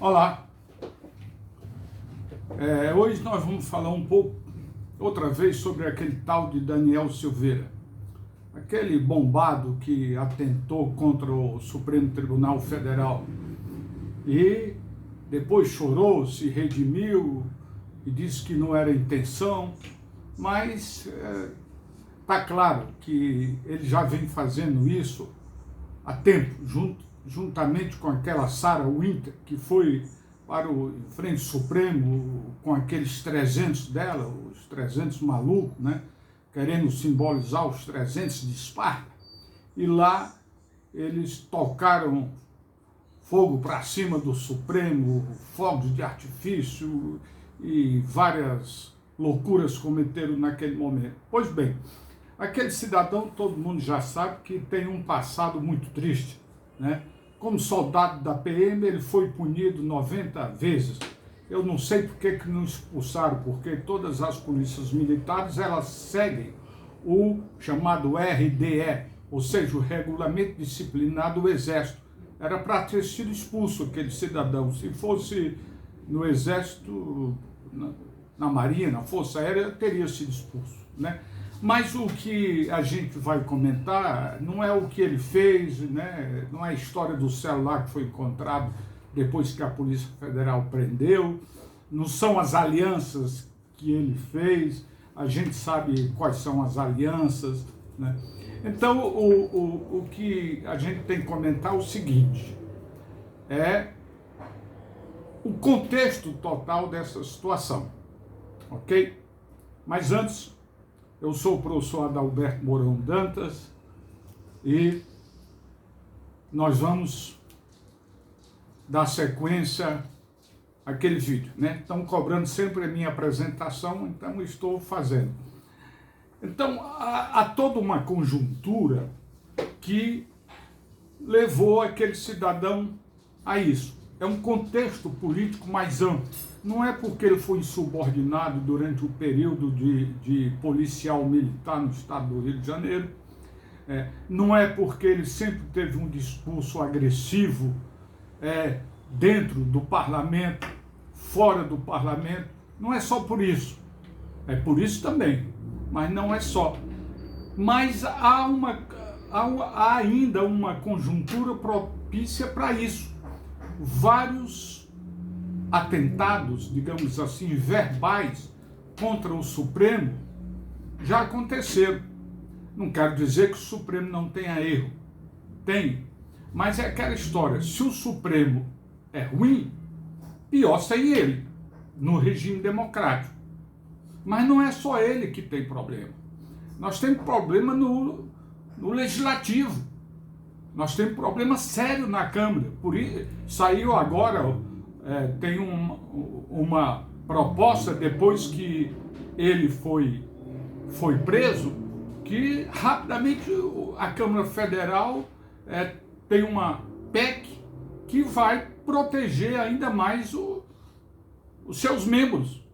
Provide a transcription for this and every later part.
Olá, hoje nós vamos falar um pouco, outra vez, sobre aquele tal de Daniel Silveira, aquele bombado que atentou contra o Supremo Tribunal Federal e depois chorou, se redimiu e disse que não era intenção, mas está claro que ele já vem fazendo isso há tempo, juntamente com aquela Sarah Winter, que foi para o frente Supremo com aqueles 300 dela, os 300 malucos, né? Querendo simbolizar os 300 de Esparta. E lá eles tocaram fogo para cima do Supremo, fogos de artifício e várias loucuras cometeram naquele momento. Pois bem, aquele cidadão, todo mundo já sabe que tem um passado muito triste, né? Como soldado da PM, ele foi punido 90 vezes. Eu não sei por que não expulsaram, porque todas as polícias militares, elas seguem o chamado RDE, ou seja, o Regulamento Disciplinar do Exército. Era para ter sido expulso aquele cidadão. Se fosse no Exército, na Marinha, na Força Aérea, teria sido expulso, né? Mas o que a gente vai comentar não é o que ele fez, né? Não é a história do celular que foi encontrado depois que a Polícia Federal prendeu, não são as alianças que ele fez, a gente sabe quais são as alianças, né? Então, o que a gente tem que comentar é o seguinte, é o contexto total dessa situação, ok? Mas antes, eu sou o professor Adalberto Mourão Dantas e nós vamos dar sequência àquele vídeo, né? Estão cobrando sempre a minha apresentação, então estou fazendo. Então, há toda uma conjuntura que levou aquele cidadão a isso. É um contexto político mais amplo. Não é porque ele foi insubordinado durante o período de policial militar no estado do Rio de Janeiro, não é porque ele sempre teve um discurso agressivo dentro do parlamento, fora do parlamento, não é só por isso. É por isso também, mas não é só. Mas há ainda uma conjuntura propícia para isso. Vários atentados, digamos assim, verbais contra o Supremo já aconteceram. Não quero dizer que o Supremo não tenha erro. Tem. Mas é aquela história, se o Supremo é ruim, pior sem ele, no regime democrático. Mas não é só ele que tem problema. Nós temos problema no Legislativo. Nós temos problema sério na Câmara. Por isso, saiu agora, tem uma proposta, depois que ele foi preso, que rapidamente a Câmara Federal tem uma PEC que vai proteger ainda mais os seus membros,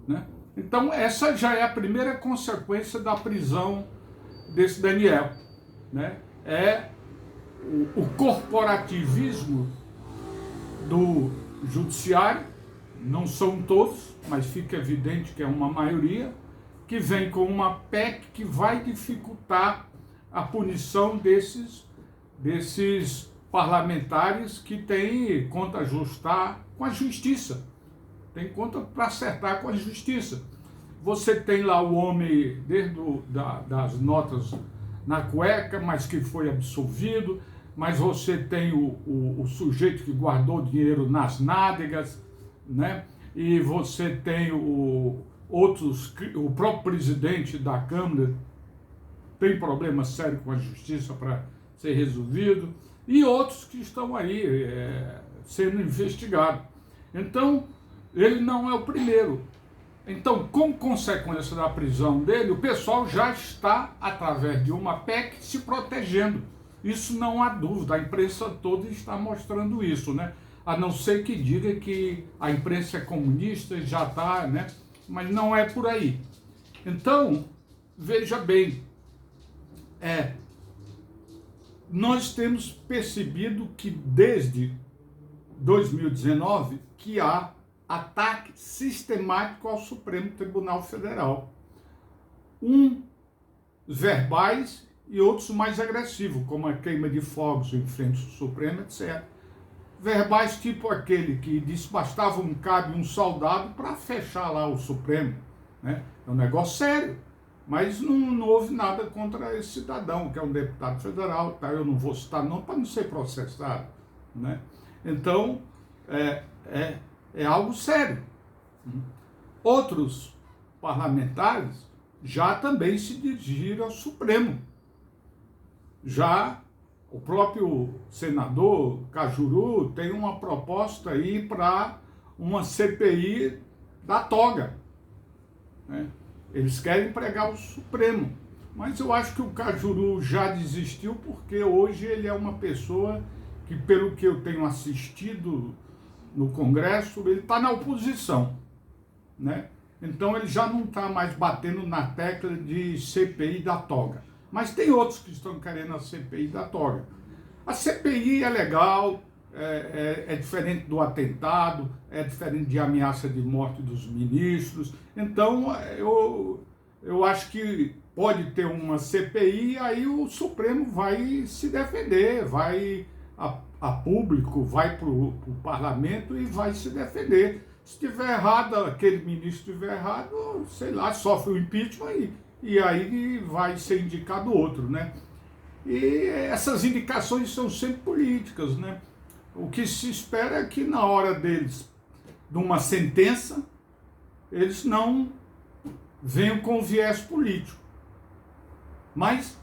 né? Então, essa já é a primeira consequência da prisão desse Daniel, né? É o corporativismo do judiciário, não são todos, mas fica evidente que é uma maioria, que vem com uma PEC que vai dificultar a punição desses parlamentares que têm conta a ajustar com a justiça, tem conta para acertar com a justiça. Você tem lá o homem desde das notas na cueca, mas que foi absolvido, mas você tem o sujeito que guardou dinheiro nas nádegas, né? E você tem o próprio presidente da Câmara tem problema sério com a justiça para ser resolvido, e outros que estão aí sendo investigados. Então, ele não é o primeiro. Então, como consequência da prisão dele, o pessoal já está, através de uma PEC, se protegendo. Isso não há dúvida, a imprensa toda está mostrando isso, né? A não ser que diga que a imprensa é comunista e já está, né? Mas não é por aí. Então, veja bem, nós temos percebido que desde 2019 que há ataque sistemático ao Supremo Tribunal Federal. Uns verbais e outros mais agressivos, como a queima de fogos em frente ao Supremo, etc. Verbais tipo aquele que disse bastava um cabo e um soldado para fechar lá o Supremo. Né? É um negócio sério, mas não houve nada contra esse cidadão, que é um deputado federal, tá? Eu não vou citar não para não ser processado. Né? Então, é algo sério. Outros parlamentares já também se dirigiram ao Supremo. Já o próprio senador Cajuru tem uma proposta aí para uma CPI da toga. Né? Eles querem pregar o Supremo. Mas eu acho que o Cajuru já desistiu porque hoje ele é uma pessoa que, pelo que eu tenho assistido no Congresso, ele está na oposição. Né? Então ele já não está mais batendo na tecla de CPI da toga. Mas tem outros que estão querendo a CPI da toga. A CPI é legal, é diferente do atentado, é diferente de ameaça de morte dos ministros. Então eu acho que pode ter uma CPI, aí o Supremo vai se defender, vai a público, vai para o parlamento e vai se defender. Se estiver errado, aquele ministro estiver errado, sei lá, sofre o impeachment e aí vai ser indicado outro, né? E essas indicações são sempre políticas, né? O que se espera é que na hora deles, de uma sentença, eles não venham com viés político. Mas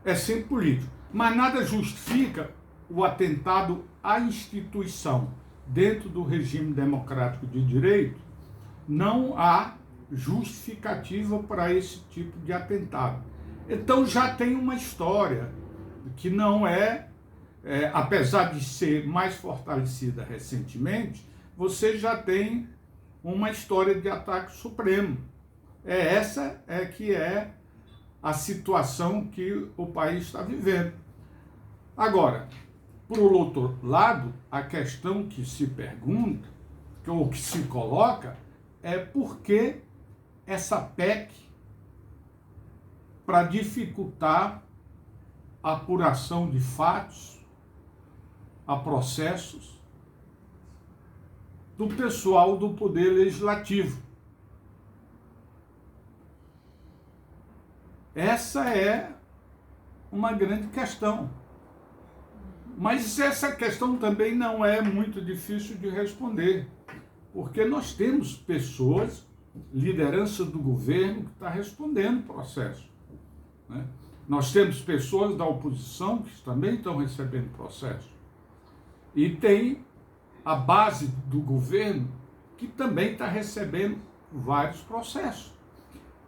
é sempre político. Mas nada justifica o atentado à instituição. Dentro do regime democrático de direito, não há justificativa para esse tipo de atentado. Então já tem uma história que não apesar de ser mais fortalecida recentemente, você já tem uma história de ataque supremo. Essa que é a situação que o país está vivendo. Agora, por outro lado, a questão que se pergunta, ou que se coloca, é por que essa PEC para dificultar a apuração de fatos, a processos do pessoal do Poder Legislativo. Essa é uma grande questão. Mas essa questão também não é muito difícil de responder, porque nós temos pessoas, liderança do governo, que está respondendo o processo. Né? Nós temos pessoas da oposição que também estão recebendo processo. E tem a base do governo que também está recebendo vários processos.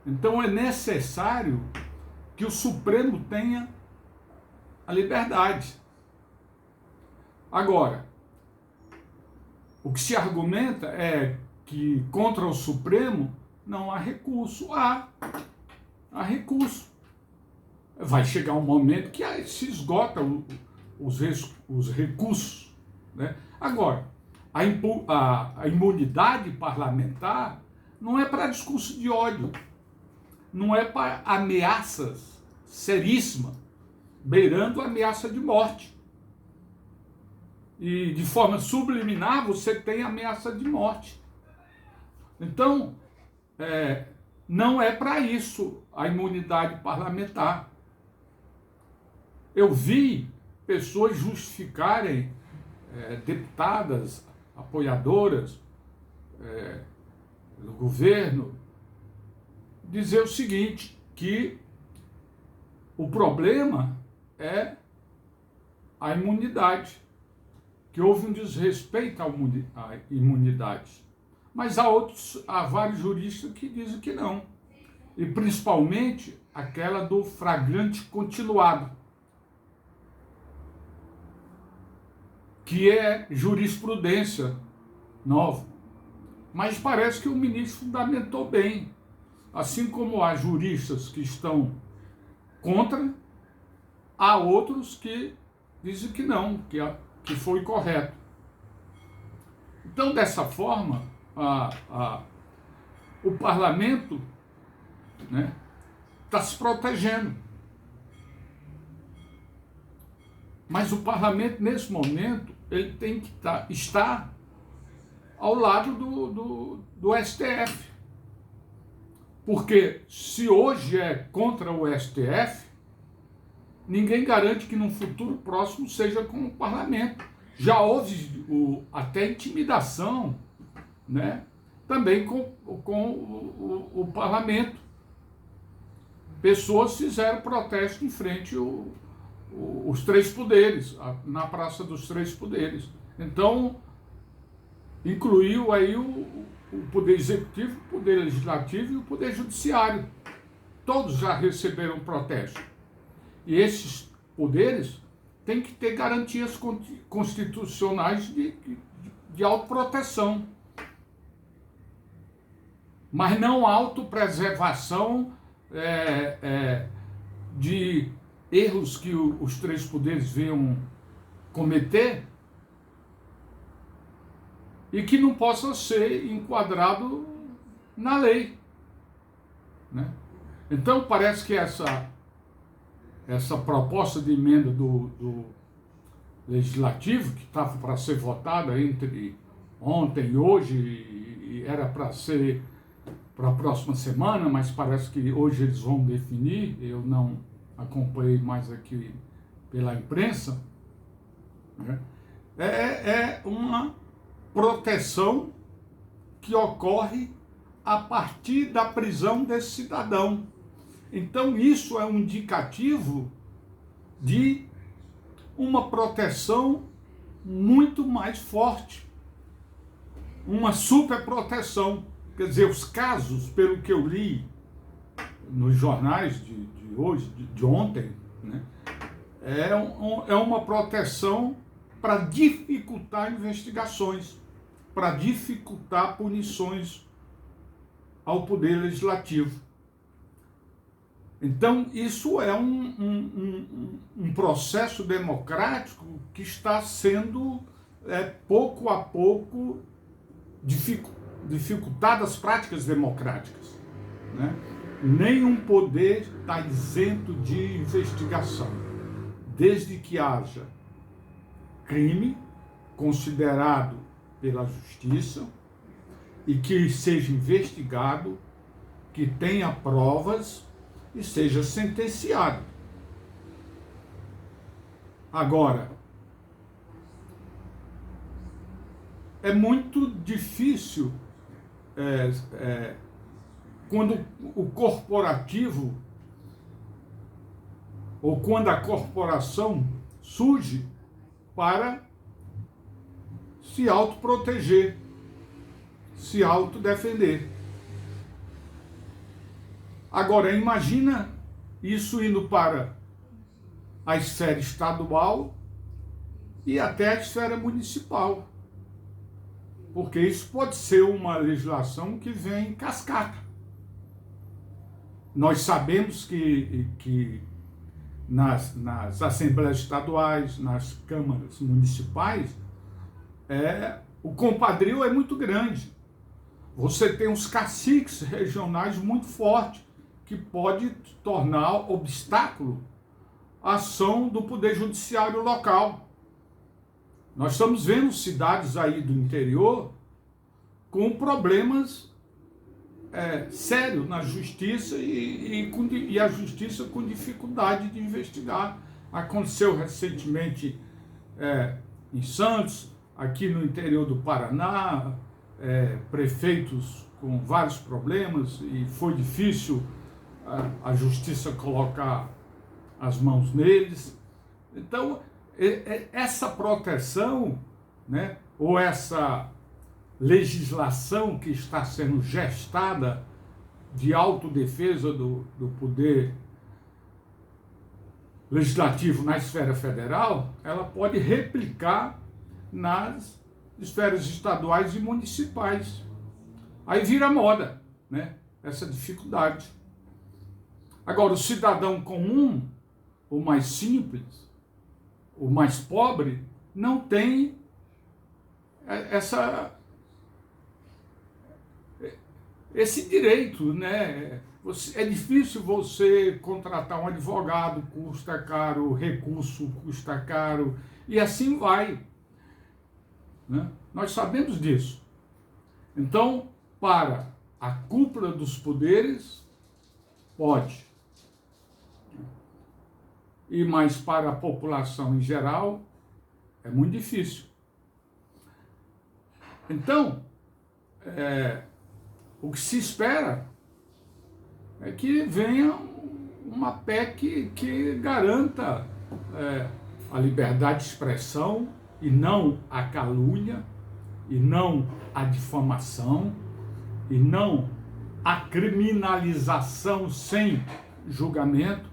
Então é necessário que o Supremo tenha a liberdade. Agora, o que se argumenta é que contra o Supremo não há recurso. Há recurso. Vai chegar um momento que se esgota os recursos. Né? Agora, a imunidade parlamentar não é para discurso de ódio, não é para ameaças seríssimas, beirando a ameaça de morte. E de forma subliminar você tem ameaça de morte. Então, não é para isso a imunidade parlamentar. Eu vi pessoas justificarem, deputadas, apoiadoras do governo, dizer o seguinte, que o problema é a imunidade, que houve um desrespeito à imunidade. Mas há vários juristas que dizem que não. E principalmente aquela do flagrante continuado, que é jurisprudência nova. Mas parece que o ministro fundamentou bem. Assim como há juristas que estão contra, há outros que dizem que não, que que foi correto. Então, dessa forma, o parlamento, né, está se protegendo. Mas o parlamento, nesse momento, ele tem que estar ao lado do STF. Porque se hoje é contra o STF, ninguém garante que num futuro próximo seja com o parlamento. Já houve até intimidação, né, também com o parlamento. Pessoas fizeram protesto em frente os três poderes, na Praça dos Três Poderes. Então, incluiu aí o Poder Executivo, o Poder Legislativo e o Poder Judiciário. Todos já receberam protesto. E esses poderes têm que ter garantias constitucionais de autoproteção. Mas não autopreservação de erros que os três poderes venham cometer e que não possa ser enquadrado na lei, né? Então parece que essa proposta de emenda do Legislativo, que estava para ser votada entre ontem e hoje, e era para ser para a próxima semana, mas parece que hoje eles vão definir, eu não acompanhei mais aqui pela imprensa, né? É uma proteção que ocorre a partir da prisão desse cidadão. Então isso é um indicativo de uma proteção muito mais forte, uma superproteção. Quer dizer, os casos, pelo que eu li nos jornais de hoje, de ontem, né, é uma proteção para dificultar investigações, para dificultar punições ao Poder Legislativo. Então, isso é um processo democrático que está sendo, pouco a pouco, dificultado as práticas democráticas, né? Nenhum poder está isento de investigação, desde que haja crime considerado pela justiça e que seja investigado, que tenha provas e seja sentenciado. Agora, é muito difícil quando o corporativo ou quando a corporação surge para se autoproteger, se autodefender. Agora, imagina isso indo para a esfera estadual e até a esfera municipal. Porque isso pode ser uma legislação que vem em cascata. Nós sabemos que nas assembleias estaduais, nas câmaras municipais, o compadrio é muito grande. Você tem uns caciques regionais muito fortes, que pode tornar obstáculo à ação do Poder Judiciário local. Nós estamos vendo cidades aí do interior com problemas sérios na justiça e a justiça com dificuldade de investigar. Aconteceu recentemente em Santos, aqui no interior do Paraná, prefeitos com vários problemas e foi difícil a justiça colocar as mãos neles. Então, essa proteção, né, ou essa legislação que está sendo gestada de autodefesa do poder legislativo na esfera federal, ela pode replicar nas esferas estaduais e municipais. Aí vira moda, né, essa dificuldade. Agora, o cidadão comum, o mais simples, o mais pobre, não tem esse direito, né? É difícil você contratar um advogado, custa caro, recurso custa caro, e assim vai, né? Nós sabemos disso. Então, para a cúpula dos poderes, pode. E mais para a população em geral, é muito difícil. Então, o que se espera é que venha uma PEC que garanta a liberdade de expressão e não a calúnia, e não a difamação, e não a criminalização sem julgamento.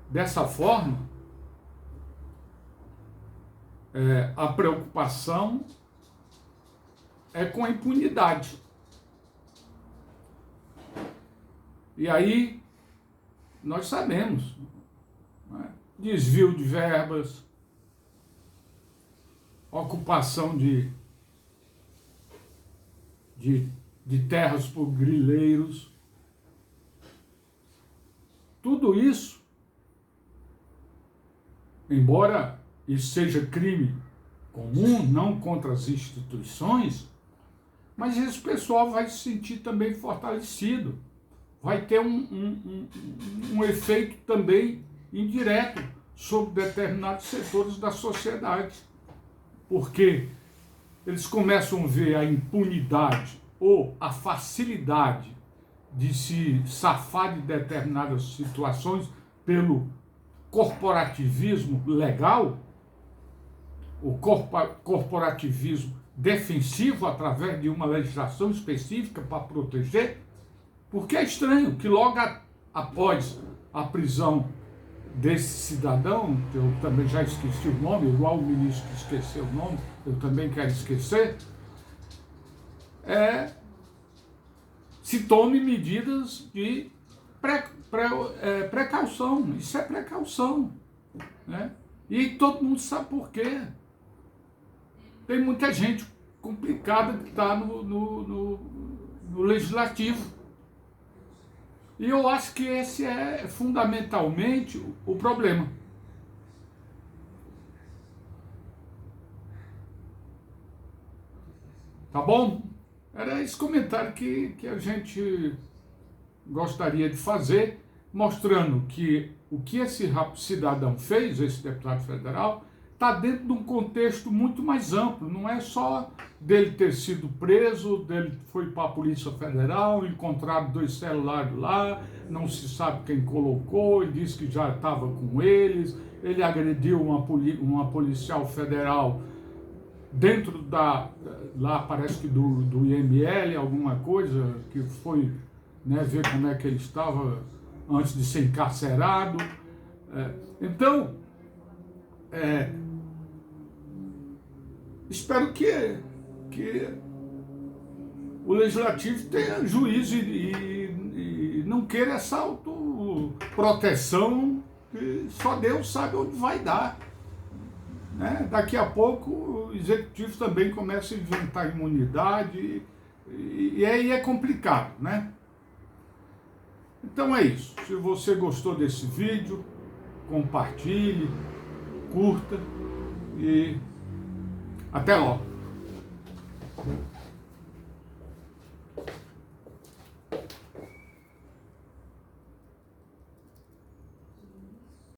Dessa forma, a preocupação é com a impunidade. E aí, nós sabemos, né? Desvio de verbas, ocupação de terras por grileiros, tudo isso, embora isso seja crime comum, não contra as instituições, mas esse pessoal vai se sentir também fortalecido, vai ter um efeito também indireto sobre determinados setores da sociedade, porque eles começam a ver a impunidade ou a facilidade de se safar de determinadas situações pelo corporativismo legal, o corporativismo defensivo através de uma legislação específica para proteger, porque é estranho que logo após a prisão desse cidadão, que eu também já esqueci o nome, igual o ministro que esqueceu o nome, eu também quero esquecer, se tome medidas de precaução. Isso é precaução, né? E todo mundo sabe por quê. Tem muita gente complicada que está no legislativo. E eu acho que esse é fundamentalmente o problema. Tá bom? Era esse comentário que a gente gostaria de fazer, mostrando que o que esse cidadão fez, esse deputado federal, está dentro de um contexto muito mais amplo. Não é só dele ter sido preso, dele foi para a Polícia Federal, encontraram 2 celulares lá, não se sabe quem colocou, ele disse que já estava com eles, ele agrediu uma policial federal dentro lá parece que do IML, alguma coisa, que foi, né, ver como é que ele estava antes de ser encarcerado. Então, espero que o Legislativo tenha juízo e não queira essa autoproteção que só Deus sabe onde vai dar. Né? Daqui a pouco o Executivo também começa a inventar imunidade e aí é complicado, né? Então é isso. Se você gostou desse vídeo, compartilhe, curta e até logo.